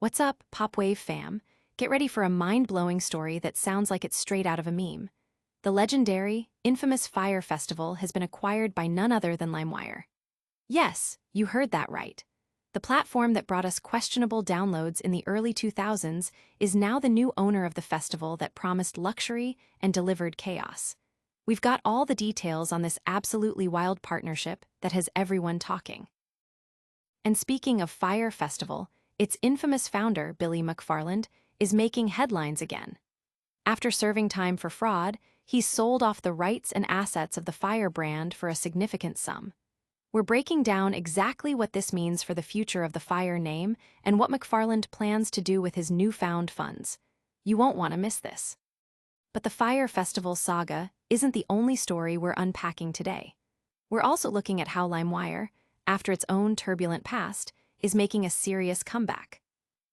What's up, PopWave fam? Get ready for a mind-blowing story that sounds like it's straight out of a meme. The legendary, infamous Fyre Festival has been acquired by none other than LimeWire. Yes, you heard that right. The platform that brought us questionable downloads in the early 2000s is now the new owner of the festival that promised luxury and delivered chaos. We've got all the details on this absolutely wild partnership that has everyone talking. And speaking of Fyre Festival, its infamous founder, Billy McFarland, is making headlines again. After serving time for fraud, he's sold off the rights and assets of the Fyre brand for a significant sum. We're breaking down exactly what this means for the future of the Fyre name and what McFarland plans to do with his newfound funds. You won't want to miss this. But the Fyre Festival saga isn't the only story we're unpacking today. We're also looking at how LimeWire, after its own turbulent past, is making a serious comeback.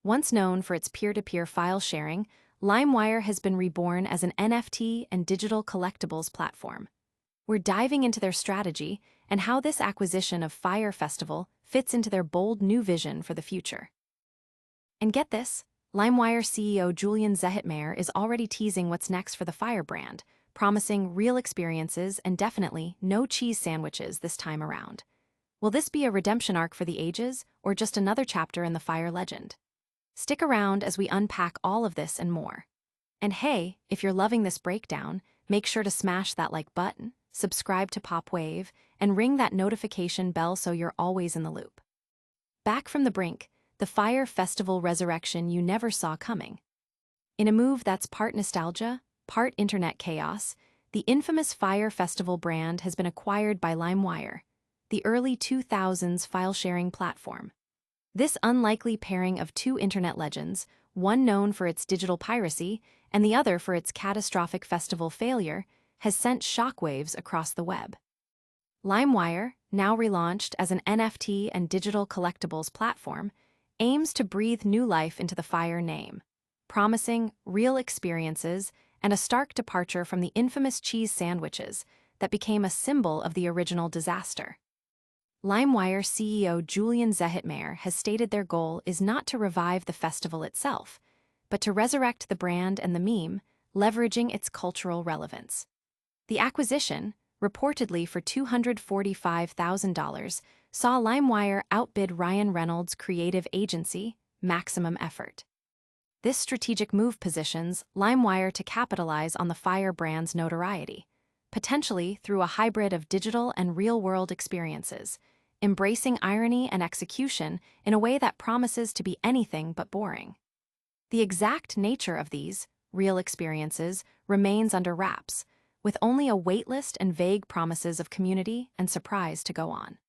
Once known for its peer-to-peer file sharing, LimeWire has been reborn as an NFT and digital collectibles platform. We're diving into their strategy and how this acquisition of Fyre Festival fits into their bold new vision for the future. And get this, LimeWire CEO Julian Zehetmayr is already teasing what's next for the Fyre brand, promising real experiences and definitely no cheese sandwiches this time around. Will this be a redemption arc for the ages, or just another chapter in the Fyre legend? Stick around as we unpack all of this and more. And hey, if you're loving this breakdown, make sure to smash that like button, subscribe to PopWave, and ring that notification bell so you're always in the loop. Back from the brink, the Fyre Festival resurrection you never saw coming. In a move that's part nostalgia, part internet chaos, the infamous Fyre Festival brand has been acquired by LimeWire, the early 2000s file-sharing platform. This unlikely pairing of two internet legends, one known for its digital piracy and the other for its catastrophic festival failure, has sent shockwaves across the web. LimeWire, now relaunched as an NFT and digital collectibles platform, aims to breathe new life into the Fyre name, promising real experiences and a stark departure from the infamous cheese sandwiches that became a symbol of the original disaster. LimeWire CEO Julian Zehetmayr has stated their goal is not to revive the festival itself, but to resurrect the brand and the meme, leveraging its cultural relevance. The acquisition, reportedly for $245,000, saw LimeWire outbid Ryan Reynolds' creative agency, Maximum Effort. This strategic move positions LimeWire to capitalize on the Fyre brand's notoriety, potentially through a hybrid of digital and real-world experiences, embracing irony and execution in a way that promises to be anything but boring. The exact nature of these real experiences remains under wraps, with only a waitlist and vague promises of community and surprise to go on.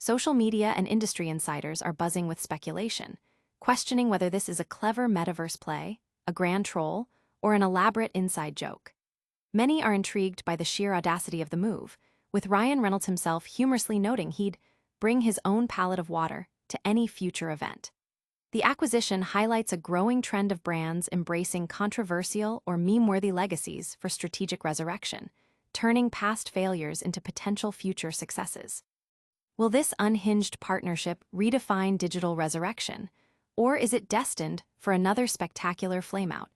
Social media and industry insiders are buzzing with speculation, questioning whether this is a clever metaverse play, a grand troll, or an elaborate inside joke. Many are intrigued by the sheer audacity of the move, with Ryan Reynolds himself humorously noting he'd bring his own pallet of water to any future event. The acquisition highlights a growing trend of brands embracing controversial or meme-worthy legacies for strategic resurrection, turning past failures into potential future successes. Will this unhinged partnership redefine digital resurrection, or is it destined for another spectacular flameout?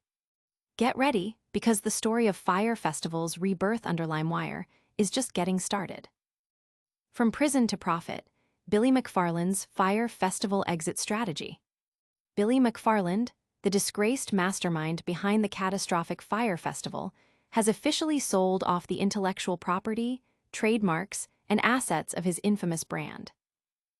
Get ready, because the story of Fyre Festival's rebirth under LimeWire is just getting started. From prison to profit, Billy McFarland's Fyre Festival exit strategy. Billy McFarland, the disgraced mastermind behind the catastrophic Fyre Festival, has officially sold off the intellectual property, trademarks, and assets of his infamous brand.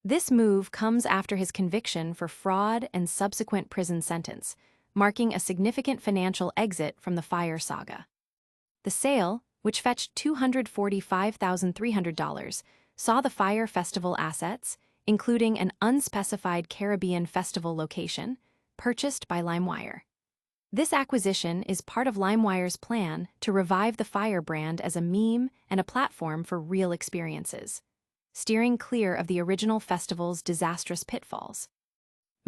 This move comes after his conviction for fraud and subsequent prison sentence, marking a significant financial exit from the Fyre saga. The sale, which fetched $245,300, saw the Fyre Festival assets, including an unspecified Caribbean festival location, purchased by LimeWire. This acquisition is part of LimeWire's plan to revive the Fyre brand as a meme and a platform for real experiences, steering clear of the original festival's disastrous pitfalls.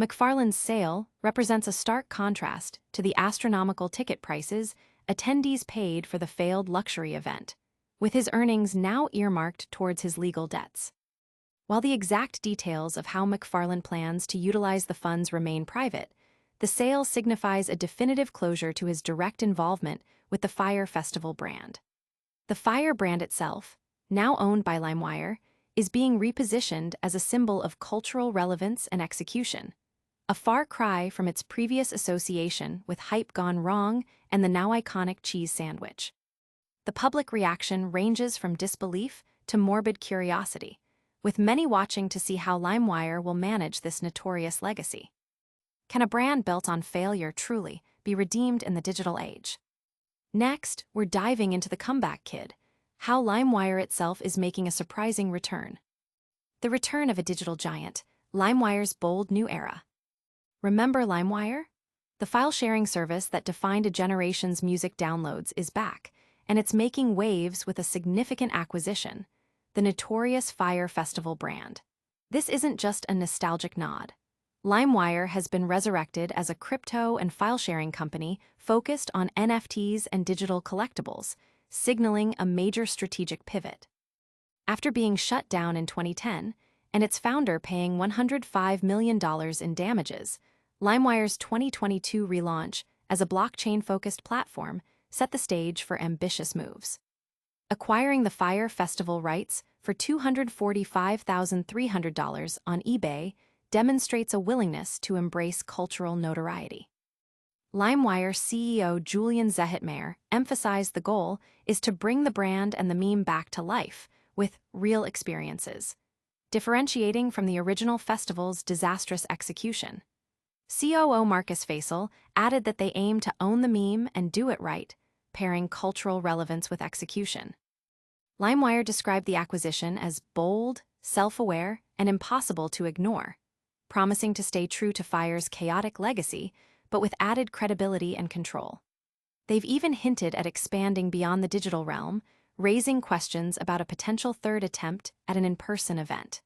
McFarland's sale represents a stark contrast to the astronomical ticket prices attendees paid for the failed luxury event, with his earnings now earmarked towards his legal debts. While the exact details of how McFarland plans to utilize the funds remain private, the sale signifies a definitive closure to his direct involvement with the Fyre Festival brand. The Fyre brand itself, now owned by LimeWire, is being repositioned as a symbol of cultural relevance and execution, a far cry from its previous association with hype gone wrong and the now iconic cheese sandwich. The public reaction ranges from disbelief to morbid curiosity, with many watching to see how LimeWire will manage this notorious legacy. Can a brand built on failure truly be redeemed in the digital age? Next, we're diving into the comeback kid, how LimeWire itself is making a surprising return. The return of a digital giant, LimeWire's bold new era. Remember LimeWire? The file-sharing service that defined a generation's music downloads is back, and it's making waves with a significant acquisition, the notorious Fyre Festival brand. This isn't just a nostalgic nod. LimeWire has been resurrected as a crypto and file-sharing company focused on NFTs and digital collectibles, signaling a major strategic pivot. After being shut down in 2010, and its founder paying $105 million in damages, LimeWire's 2022 relaunch as a blockchain-focused platform set the stage for ambitious moves. Acquiring the Fyre Festival rights for $245,300 on eBay demonstrates a willingness to embrace cultural notoriety. LimeWire CEO Julian Zehetmayr emphasized the goal is to bring the brand and the meme back to life with real experiences, differentiating from the original festival's disastrous execution. COO Marcus Faisal added that they aim to own the meme and do it right, pairing cultural relevance with execution. LimeWire described the acquisition as bold, self-aware, and impossible to ignore, promising to stay true to Fyre's chaotic legacy, but with added credibility and control. They've even hinted at expanding beyond the digital realm, raising questions about a potential third attempt at an in-person event.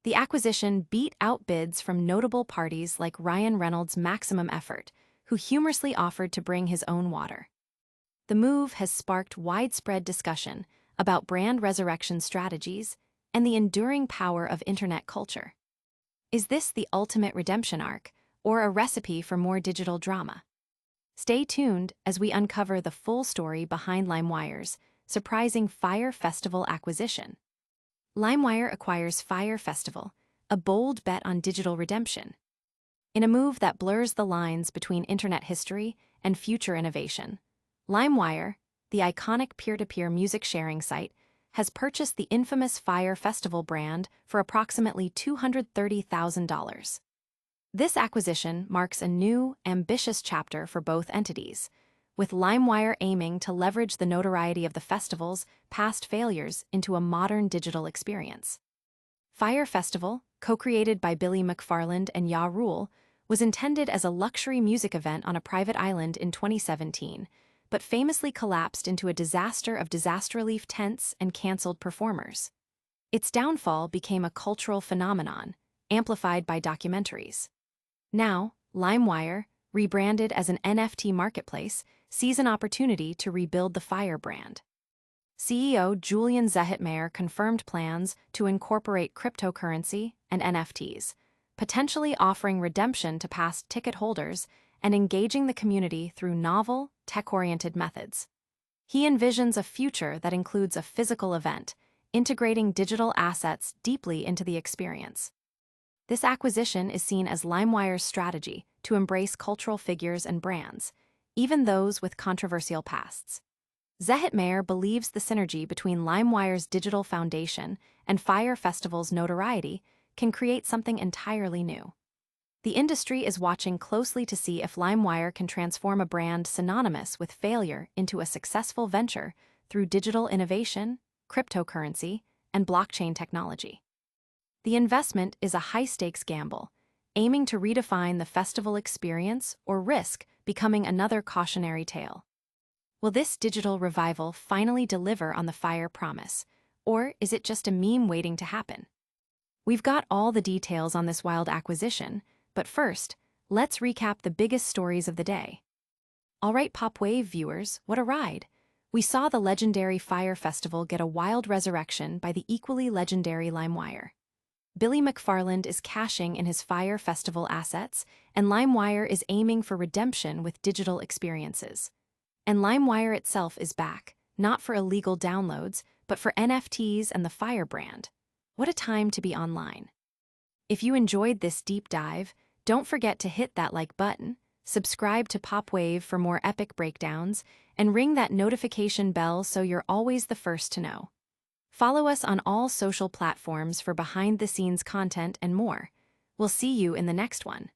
The acquisition beat out bids from notable parties like Ryan Reynolds' Maximum Effort, who humorously offered to bring his own water. The move has sparked widespread discussion about brand resurrection strategies and the enduring power of internet culture. Is this the ultimate redemption arc, or a recipe for more digital drama? Stay tuned as we uncover the full story behind LimeWire's surprising Fyre Festival acquisition. LimeWire acquires Fyre Festival, a bold bet on digital redemption. In a move that blurs the lines between internet history and future innovation, LimeWire, the iconic peer-to-peer music sharing site, has purchased the infamous Fyre Festival brand for approximately $230,000. This acquisition marks a new, ambitious chapter for both entities, with LimeWire aiming to leverage the notoriety of the festival's past failures into a modern digital experience. Fyre Festival, co-created by Billy McFarland and Ja Rule, was intended as a luxury music event on a private island in 2017, but famously collapsed into a disaster of disaster relief tents and canceled performers. Its downfall became a cultural phenomenon, amplified by documentaries. Now, LimeWire, rebranded as an NFT marketplace, sees an opportunity to rebuild the Fyre brand. CEO Julian Zehetmayr confirmed plans to incorporate cryptocurrency and NFTs, potentially offering redemption to past ticket holders and engaging the community through novel, tech-oriented methods. He envisions a future that includes a physical event, integrating digital assets deeply into the experience. This acquisition is seen as LimeWire's strategy to embrace cultural figures and brands, even those with controversial pasts. Zehetmayr believes the synergy between LimeWire's digital foundation and Fyre Festival's notoriety can create something entirely new. The industry is watching closely to see if LimeWire can transform a brand synonymous with failure into a successful venture through digital innovation, cryptocurrency, and blockchain technology. The investment is a high-stakes gamble, aiming to redefine the festival experience or risk becoming another cautionary tale. Will this digital revival finally deliver on the Fyre promise, or is it just a meme waiting to happen? We've got all the details on this wild acquisition, but first, let's recap the biggest stories of the day. All right, PopWave viewers, what a ride! We saw the legendary Fyre Festival get a wild resurrection by the equally legendary LimeWire. Billy McFarland is cashing in his Fyre Festival assets, and LimeWire is aiming for redemption with digital experiences. And LimeWire itself is back, not for illegal downloads, but for NFTs and the Fyre brand. What a time to be online. If you enjoyed this deep dive, don't forget to hit that like button, subscribe to PopWave for more epic breakdowns, and ring that notification bell so you're always the first to know. Follow us on all social platforms for behind-the-scenes content and more. We'll see you in the next one.